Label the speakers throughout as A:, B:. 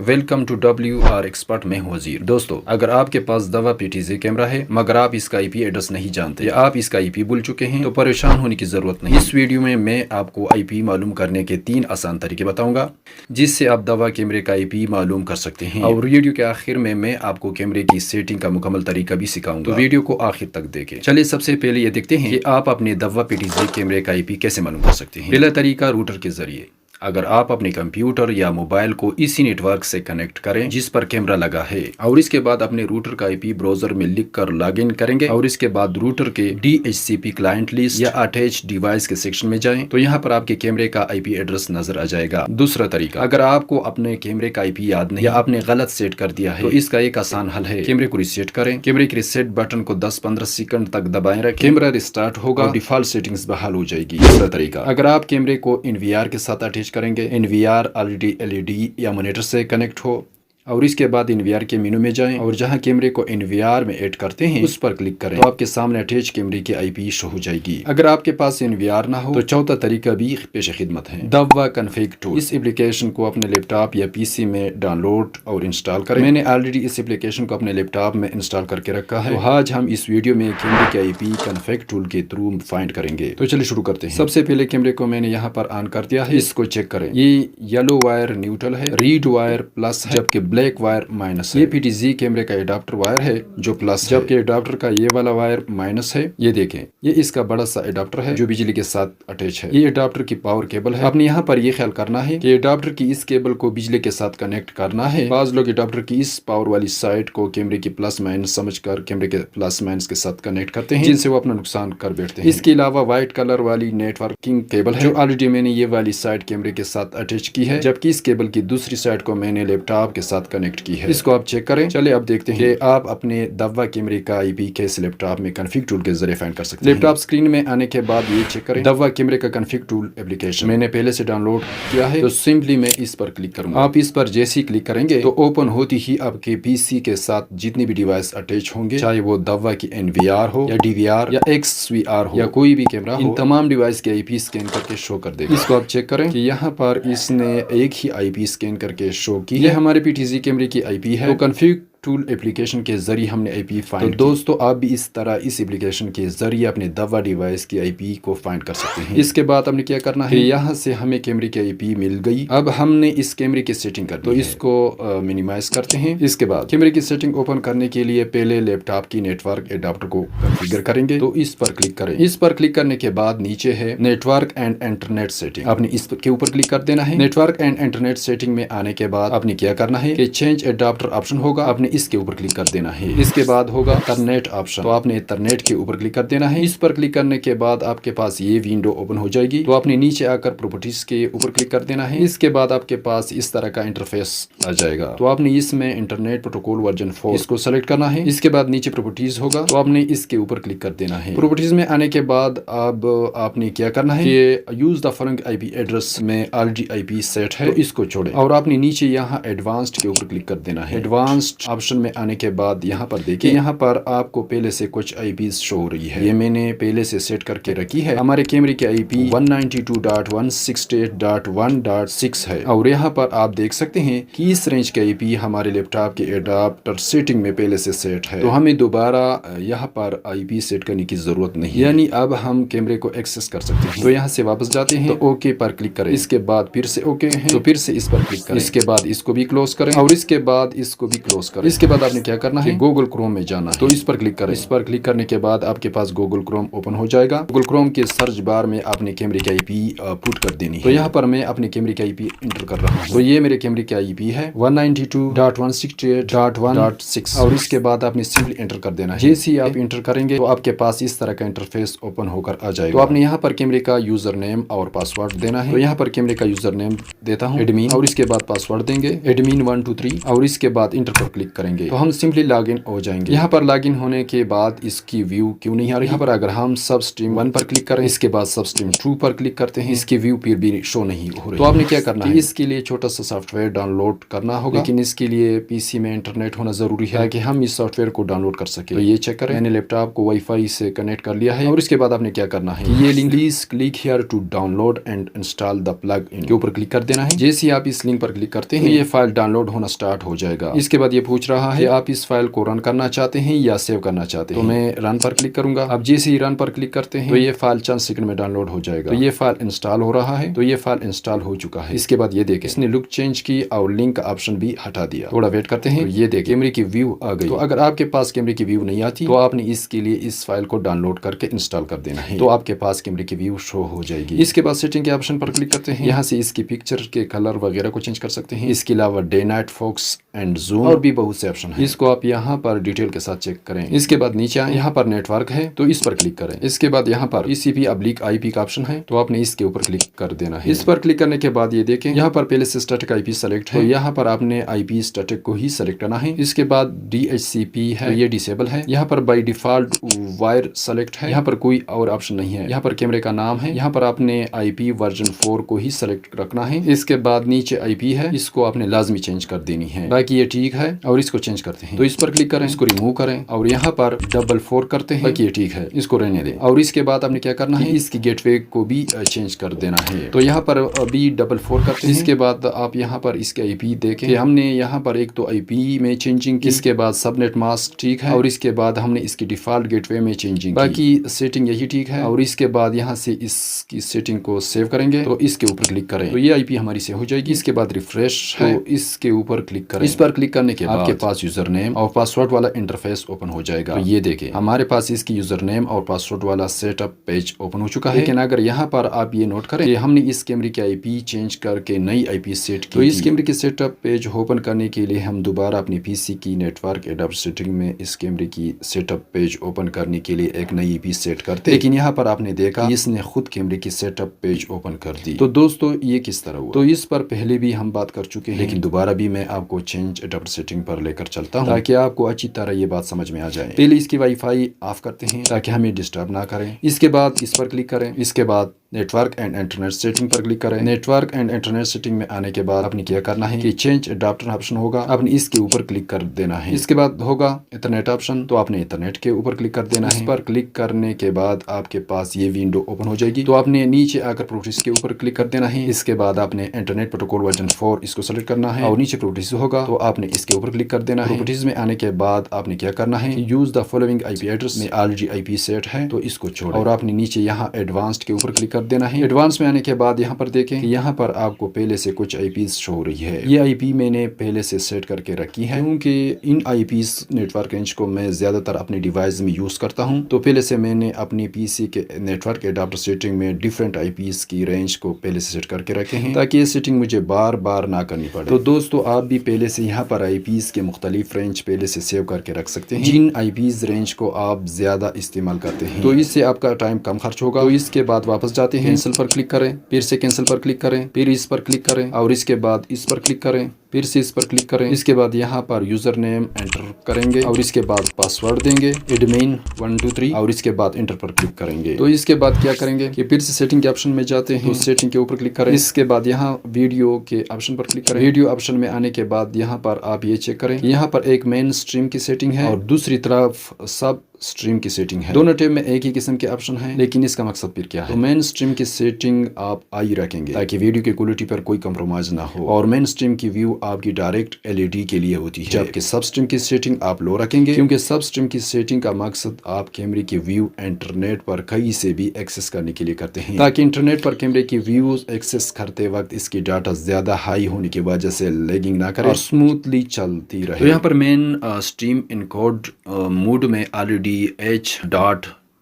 A: Welcome to WR expert, میں ہوں وزیر۔ دوستو، اگر آپ کے پاس دوا PTZ کیمرہ ہے مگر آپ اس کا IP ایڈریس نہیں جانتے یا آپ اس کا IP بھول چکے ہیں تو پریشان ہونے کی ضرورت نہیں۔ اس ویڈیو میں آپ کو IP معلوم کرنے کے 3 آسان طریقے بتاؤں گا جس سے آپ دوا کیمرے کا IP معلوم کر سکتے ہیں، اور ویڈیو کے آخر میں آپ کو کیمرے کی سیٹنگ کا مکمل طریقہ بھی سکھاؤں گا، تو ویڈیو کو آخر تک دیکھیں۔ چلیے سب سے پہلے یہ دیکھتے ہیں کہ آپ اپنے دوا PTZ کیمرے کا IP کیسے معلوم کر سکتے ہیں۔ پہلا طریقہ روٹر کے ذریعے۔ اگر آپ اپنے کمپیوٹر یا موبائل کو اسی نیٹ ورک سے کنیکٹ کریں جس پر کیمرہ لگا ہے، اور اس کے بعد اپنے روٹر کا IP براؤزر میں لکھ کر لاگ ان کریں گے، اور اس کے بعد روٹر کے DHCP کلائنٹ لسٹ یا اٹیچ ڈیوائس کے سیکشن میں جائیں تو یہاں پر آپ کے کیمرے کا IP ایڈریس نظر آ جائے گا۔ دوسرا طریقہ، اگر آپ کو اپنے کیمرے کا IP یاد نہیں یا آپ نے غلط سیٹ کر دیا ہے تو اس کا ایک آسان حل ہے، کیمرے کو ریسیٹ کریں۔ کیمرے کے ریسیٹ بٹن کو 10-15 سیکنڈ تک دبائیں رکھیں، کیمرہ ریسٹارٹ ہوگا اور ڈیفالٹ سیٹنگز بحال ہو جائے گی۔ تیسرا طریقہ، اگر آپ کیمرے کو NVR کے ساتھ اٹیچ کریں گے، NVR آلریڈی LED یا مانیٹر سے کنیکٹ ہو، اور اس کے بعد NVR کے مینو میں جائیں اور جہاں کیمرے کو NVR میں ایڈ کرتے ہیں اس پر کلک کریں تو آپ کے سامنے اٹیچ کیمرے کی IP شو ہو جائے گی۔ اگر آپ کے پاس NVR نہ ہو تو چوتھا طریقہ بھی پیش خدمت ہے، دوا کنفیگ ٹول۔ اس ایپلیکیشن کو اپنے لیپ ٹاپ یا PC میں ڈاؤن لوڈ اور انسٹال کریں۔ میں نے آلریڈی اس ایپلیکیشن کو اپنے لیپ ٹاپ میں انسٹال کر کے رکھا ہے، تو آج ہم اس ویڈیو میں کیمرے کی IP کنفیگ ٹول کے تھرو فائنڈ کریں گے۔ تو چلیے شروع کرتے ہیں۔ سب سے پہلے کیمرے کو میں نے یہاں پر آن کر دیا ہے، اس کو چیک کریں۔ یہ یلو وائر نیوٹرل ہے، ریڈ وائر پلس ہے، جبکہ بلیک وائر مائنس ہے۔ یہ PTZ کیمرے کا اڈاپٹر وائر ہے جو پلس، جبکہ اڈاپٹر کا یہ والا وائر مائنس ہے۔ یہ دیکھیں، یہ اس کا بڑا سا اڈاپٹر ہے جو بجلی کے ساتھ اٹیچ ہے۔ یہ اڈاپٹر کی پاور کیبل ہے۔ آپ نے یہاں پر یہ خیال کرنا ہے کہ اڈاپٹر کی اس کیبل کو بجلی کے ساتھ کنیکٹ کرنا ہے۔ بعض لوگ اڈاپٹر کی اس پاور والی سائڈ کو کیمرے کی پلس مائنس سمجھ کر کیمرے کے پلس مائنس کے ساتھ کنیکٹ کرتے ہیں، جن سے وہ اپنا نقصان کر بیٹھتے ہیں۔ اس کے علاوہ وائٹ کلر والی نیٹ ورکنگ کیبل ہے جو آلریڈی میں نے یہ والی سائڈ کیمرے کے ساتھ اٹیچ کی ہے، جبکہ اس کیبل کی دوسری سائڈ کو میں نے لیپ ٹاپ کے ساتھ کنیکٹ کی ہے۔ اس کو آپ چیک کریں۔ چلے اب دیکھتے ہیں کہ آپ اپنے دوا کیمرے کا IP کیسے لیپ ٹاپ میں کنفیگ ٹول کے ذریعے فائنڈ کر سکتے ہیں۔ لیپ ٹاپ اسکرین میں آنے کے بعد یہ چیک کریں، دوا کیمرے کا کنفیگ ٹول ایپلیکیشن میں نے پہلے سے ڈاؤن لوڈ کیا ہے، تو سمپلی میں اس پر کلک کروں گا۔ آپ اس پر جیسے ہی کلک کریں گے تو اوپن ہوتی ہی آپ کے PC کے ساتھ جتنی بھی ڈیوائس اٹیچ ہوں گے، چاہے وہ دوا کی NVR ہو یا DVR یا XVR ہو یا کوئی بھی کیمرہ ہو، ان تمام ڈیوائس کے IP اسکین کر کے شو کر دے گا۔ اس کو آپ چیک کریں کہ یہاں پر اس نے ایک ہی IP اسکین کر کے شو کی ہے، ہمارے PTZ کیمرے کی IP ہے۔ تو کنفیگ ٹول ایپلیکیشن کے ذریعے ہم نے IP فائنڈ کی۔ تو دوستو، آپ بھی اس طرح اس ایپلیکیشن کے ذریعے اپنے دوا ڈیوائس کی IP کو فائنڈ کر سکتے ہیں۔ اس کے بعد ہم نے کیا کرنا ہے، یہاں سے ہمیں کیمرے کی IP مل گئی۔ اب ہم نے اس کیمرے کی سیٹنگ کر دی، تو اس کو منیمائز کرتے ہیں۔ اس کے بعد کیمرے کی سیٹنگ اوپن کرنے کے لیے پہلے لیپ ٹاپ کی نیٹ ورک اڈاپٹر کو کنفیگر کریں گے، تو اس پر کلک کریں۔ اس پر کلک کرنے کے بعد نیچے ہے network and internet setting, آپ نے اس کے اوپر کلک کر دینا ہے۔ Network and internet setting میں آنے کے بعد آپ نے کیا کرنا ہے کہ چینج اڈاپٹر آپشن ہوگا، آپ نے اس کے اوپر کلک کر دینا ہے۔ اس کے بعد ہوگا ایتھرنیٹ آپشن، تو آپ نے ایتھرنیٹ کے اوپر کلک کر دینا ہے۔ اس پر کلک کرنے کے بعد آپ کے پاس یہ ونڈو اوپن ہو جائے گی، تو آپ نے نیچے آ کر پراپرٹیز کے اوپر کلک کر دینا ہے۔ اس کے بعد آپ کے پاس اس طرح کا انٹرفیس آ جائے گا، تو آپ نے اس میں انٹرنیٹ پروٹوکول ورژن 4 اس کو سلیکٹ کرنا ہے۔ اس کے بعد نیچے پراپرٹیز ہوگا، تو آپ نے اس کے اوپر کلک کر دینا ہے۔ پراپرٹیز میں آنے کے بعد اب آپ نے کیا کرنا ہے کہ use the following IP address میں آلریڈی IP سیٹ ہے، تو اس کو چھوڑیں اور آپ نے نیچے یہاں ایڈوانسڈ کے اوپر کلک کر دینا ہے۔ ایڈوانسڈ آپشن میں آنے کے بعد یہاں پر دیکھیں، یہاں پر آپ کو پہلے سے کچھ IPs شو ہو رہی ہے، یہ میں نے پہلے سے سیٹ کر کے رکھی ہے۔ ہمارے کیمرے کی IP 192.168.1.6 ہے، اور یہاں پر آپ دیکھ سکتے ہیں کہ اس رینج کا IP ہمارے لیپ ٹاپ کے اڈاپٹر سیٹنگ میں پہلے سے سیٹ ہے، تو ہمیں دوبارہ یہاں پر IP سیٹ کرنے کی ضرورت نہیں، یعنی اب ہم کیمرے کو ایکسس کر سکتے ہیں۔ تو یہاں سے واپس جاتے ہیں، تو اوکے پر کلک کریں۔ اس کے بعد پھر سے اوکے ہے، تو پھر سے اس پر کلک کریں۔ اس کے بعد اس کو بھی کلوز کریں، اور اس کے بعد اس کو بھی کلوز کریں۔ اس کے بعد آپ نے کیا کرنا ہے، گوگل کروم میں جانا ہے، تو اس پر کلک کریں۔ اس پر کلک کرنے کے بعد آپ کے پاس گوگل کروم اوپن ہو جائے گا۔ گوگل کروم کے سرچ بار میں آپ نے کیمرے کی IP پٹ کر دینی ہے، تو یہاں پر میں اپنے کیمرے کی IP انٹر کر رہا ہوں، تو یہ میرے کیمرے کی IP ہے 192.168.1.6، اور اس کے بعد آپ نے سمپلی انٹر کر دینا ہے۔ جیسے ہی آپ انٹر کریں گے تو آپ کے پاس اس طرح کا انٹرفیس اوپن ہو کر آ جائے گا، تو آپ نے یہاں پر کیمرے کا یوزر نیم اور پاسورڈ دینا ہے۔ تو یہاں پر کیمرے کا یوزر نیم دیتا ہوں ایڈمین، اور اس کے بعد پاسورڈ دیں گے admin123، اور اس کے بعد انٹر پر کلک کریں گے تو ہم سمپلی لاگ ان ہو جائیں گے. یہاں پر لاگ ان ہونے کے بعد اس کی ویو کیوں نہیں آ رہی. یہاں پر اگر ہم سب اسٹریم 1 پر کلک کریں، اس کے بعد سب اسٹریم 2 پر کلک کرتے ہیں، اس کی ویو پھر بھی شو نہیں ہو رہی. تو آپ نے کیا کرنا ہے، اس کے لیے چھوٹا سا سافٹ ویئر ڈاؤن لوڈ کرنا ہوگا، لیکن اس کے لیے پی سی میں انٹرنیٹ ہونا ضروری ہے کہ ہم اس سافٹ ویئر کو ڈاؤن لوڈ کر سکیں. تو یہ چیک کریں، میں نے لیپ ٹاپ کو وائی فائی سے کنیکٹ کر لیا ہے، اور اس کے بعد آپ نے کیا کرنا ہے، یہ link please click here to download and install the plugin کے اوپر کلک کر دینا ہے. جیسے ہی آپ اس لنک پر کلک کرتے ہیں یہ فائل ڈاؤن لوڈ ہونا سٹارٹ ہو جائے گا. اس کے بعد یہ پوچھ رہا ہے کہ آپ اس فائل کو رن کرنا چاہتے ہیں یا سیو کرنا چاہتے ہیں. تو میں رن پر کلک کروں گا. اب جیسے ہی رن پر کلک کرتے ہیں تو یہ فائل چند سیکنڈ میں ڈاؤن لوڈ ہو جائے گا. تو یہ فائل انسٹال ہو رہا ہے. تو یہ فائل انسٹال ہو چکا ہے. اس کے بعد یہ دیکھیں اس نے لک چینج کی اور لنک کا آپشن بھی ہٹا دیا. تھوڑا ویٹ کرتے ہیں. تو یہ دیکھیں کیمرے کی ویو آ گئی. تو اگر آپ کے پاس کیمرے کی ویو نہیں آتی تو آپ نے اس کے لیے اس فائل کو ڈاؤن لوڈ کر کے انسٹال کر دینا ہے. تو آپ کے پاس کیمرے کی ویو شو ہو جائے گی. اس کے بعد سیٹنگ کے آپشن پر کلک کرتے ہیں. یہاں سے اس کی پکچر کے کلر وغیرہ کو چینج کر سکتے ہیں. اس کے علاوہ day night focus and zoom اور بھی بہت سے آپشن ہیں. اس کو آپ یہاں پر ڈیٹیل کے ساتھ چیک کریں. اس کے بعد نیچے آئیں، یہاں پر نیٹ ورک ہے تو اس پر کلک کریں. اس کے بعد یہاں پر TCP/IP کا آپشن ہے تو آپ نے اس کے اوپر کلک کر دینا ہے. اس پر کلک کرنے کے بعد یہ دیکھیں یہاں پر پہلے سے اسٹیٹک IP سلیکٹ ہے. تو یہاں پر آپ نے IP اسٹیٹک کو ہی سلیکٹ کرنا ہے. اس کے بعد DHCP ہے، یہ ڈسیبل ہے. یہاں پر بائی ڈیفالٹ وائر سلیکٹ ہے. یہاں پر کوئی اور آپشن نہیں ہے. یہاں پر کیمرے کا نام ہے. یہاں پر آپ نے IP ورژن 4 کو ہی سلیکٹ رکھنا ہے. اس کے بعد نیچے IP ہے، اس کو آپ نے لازمی چینج کر دینی ہے. باقی یہ ٹھیک ہے اور اس کو چینج کرتے ہیں. تو اس پر کلک کریں، اس کو ریموو کریں اور یہاں پر 4 کرتے ہیں. باقی یہ ٹھیک ہے، اس کو رہنے دیں. اور اس کے بعد آپ نے کیا کرنا ہے، اس کی گیٹ وے کو بھی چینج کر دینا ہے. تو یہاں پر ابھی 4 کرتے ہیں. اس کے بعد آپ یہاں پر اس کے IP دیکھیں کہ ہم نے یہاں پر ایک تو IP میں چینجنگ کی، اس کے بعد سب نیٹ ماسک ٹھیک ہے، اور اس کے بعد ہم نے اس کی ڈیفالٹ گیٹ وے میں چینجنگ کی. باقی سیٹنگ یہی ٹھیک ہے. اور اس کے بعد یہاں سے اس کی سیٹنگ کو سیو کریں گے تو اس کے اوپر کلک کریں تو یہ IP ہماری سے ہو جائے گی. اس کے بعد ریفریش ہے، اس کے اوپر کلک کریں. اس پر کلک کرنے کے بعد آپ کے پاس یوزر نیم اور پاسورڈ والا انٹرفیس اوپن ہو جائے گا. تو یہ دیکھیں ہمارے پاس اس کی یوزر نیم اور پاسورڈ والا سیٹ اپ پیج اوپن ہو چکا ہے. لیکن اگر یہاں پر آپ یہ نوٹ کریں کہ ہم نے اس کیمرے کی IP چینج کر کے نئی IP سیٹ کی، تو اس کیمرے کی سیٹ اپ پیج اوپن کرنے کے لیے ہم دوبارہ اپنی PC کی نیٹ ورک اڈاپٹر سیٹنگ میں اس کیمرے کی سیٹ اپ پیج اوپن کرنے کے لیے ایک نئی IP سیٹ کرتے، لیکن یہاں پر آپ نے دیکھا اس نے خود کیمرے کی سیٹ اپ پیج اوپن کر دی. تو دوستو یہ کس طرح ہوا، تو اس پر پہلے بھی ہم بات کر چکے ہیں، لیکن دوبارہ بھی میں آپ کو چینج اڈاپٹر سیٹنگ پر لے کر چلتا ہوں تاکہ آپ کو اچھی طرح یہ بات سمجھ میں آ جائے. پہلے اس کی وائی فائی آف کرتے ہیں تاکہ ہمیں ڈسٹرب نہ کریں. اس کے بعد اس پر کلک کریں. اس کے بعد network and internet setting پر کلک کریں. Network and internet setting میں آنے کے بعد آپ نے کیا کرنا ہے کہ چینج اڈاپٹر آپشن ہوگا، آپ نے اس کے اوپر کلک کر دینا ہے. اس کے بعد ہوگا ایتھرنیٹ آپشن، تو آپ نے ایتھرنیٹ کے اوپر کلک کر دینا ہے. اس پر کلک کرنے کے بعد آپ کے پاس یہ ونڈو اوپن ہو جائے گی. تو آپ نے نیچے آ کر پروپرٹیز کے اوپر کلک کر دینا ہے. اس کے بعد آپ نے انٹرنیٹ پروٹوکول ورژن 4 اس کو سلیکٹ کرنا ہے اور نیچے پروپرٹیز ہوگا تو آپ نے اس کے اوپر کلک کر دینا ہے. پروپرٹیز میں آنے کے بعد آپ نے کیا کرنا ہے، use the following IP address میں آلریڈی IP سیٹ ہے تو اس کو چھوڑیں اور آپ نے نیچے یہاں ایڈوانسڈ کے اوپر کلک کر دینا ہے. ایڈوانس میں آنے کے بعد یہاں پر دیکھیں کہ یہاں پر آپ کو پہلے سے کچھ IPs شو ہو رہی ہے. یہ IP میں نے پہلے سے سیٹ کر کے رکھی ہے کیونکہ ان IPs نیٹ ورک رینج کو میں زیادہ تر اپنے ڈیوائس میں یوز کرتا ہوں. تو پہلے سے میں نے اپنی PC کے نیٹ ورک اڈاپٹر سیٹنگ میں ڈیفرنٹ IPs کی رینج کو پہلے سے سیٹ کر کے رکھے ہیں تاکہ یہ سیٹنگ مجھے بار بار نہ کرنی پڑے. تو دوستو آپ بھی پہلے سے یہاں پر IPs کے مختلف رینج پہلے سے سیو کر کے رکھ سکتے ہیں جن IPs رینج کو آپ زیادہ استعمال کرتے ہیں. تو اس سے آپ کا ٹائم کم خرچ ہوگا. تو اس کے بعد واپس جاتے ہیں، کینسل پر کلک کریں، پھر سے کینسل پر کلک کریں، پھر اس پر کلک کریں اور اس کے بعد اس پر کلک کریں، پھر سے اس پر کلک کریں. اس کے بعد یہاں پر یوزر نیم انٹر کریں گے اور اس کے بعد پاسورڈ دیں گے ایڈمین 123 اور اس کے بعد انٹر پر کلک کریں گے. تو اس کے بعد کیا کریں گے کہ پھر سے سیٹنگ کے آپشن میں جاتے ہیں، سیٹنگ کے اوپر کلک کریں. اس کے بعد یہاں ویڈیو کے آپشن پر کلک کریں. ویڈیو آپشن میں آنے کے بعد یہاں پر آپ یہ چیک کریں، یہاں پر ایک مین اسٹریم کی سیٹنگ ہے اور دوسری طرف سب اسٹریم کی سیٹنگ ہے. دونوں ٹیب میں ایک ہی قسم کے آپشن ہیں لیکن اس کا مقصد پھر کیا ہے. تو مین اسٹریم کی سیٹنگ آپ آئی رکھیں گے تاکہ ویڈیو کی کوالٹی پر کوئی کمپرومائز نہ ہو اور مین اسٹریم کی ویو آپ کی ڈائریکٹ LED کے لیے ہوتی ہے، جبکہ سب اسٹریم کی سیٹنگ آپ لو رکھیں گے کیونکہ سب اسٹریم کی سیٹنگ کا مقصد آپ کیمرے کی ویو انٹرنیٹ پر کہیں سے بھی ایکسس کرنے کے لیے کرتے ہیں تاکہ انٹرنیٹ پر کیمرے کی ویوز ایکسس کرتے وقت اس کی ڈاٹا زیادہ ہائی ہونے کی وجہ سے لیگنگ نہ کرے اور اسموتھلی چلتی رہے. تو یہاں پر مین اسٹریم انکوڈ موڈ میں آلریڈی H.2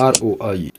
A: ROI,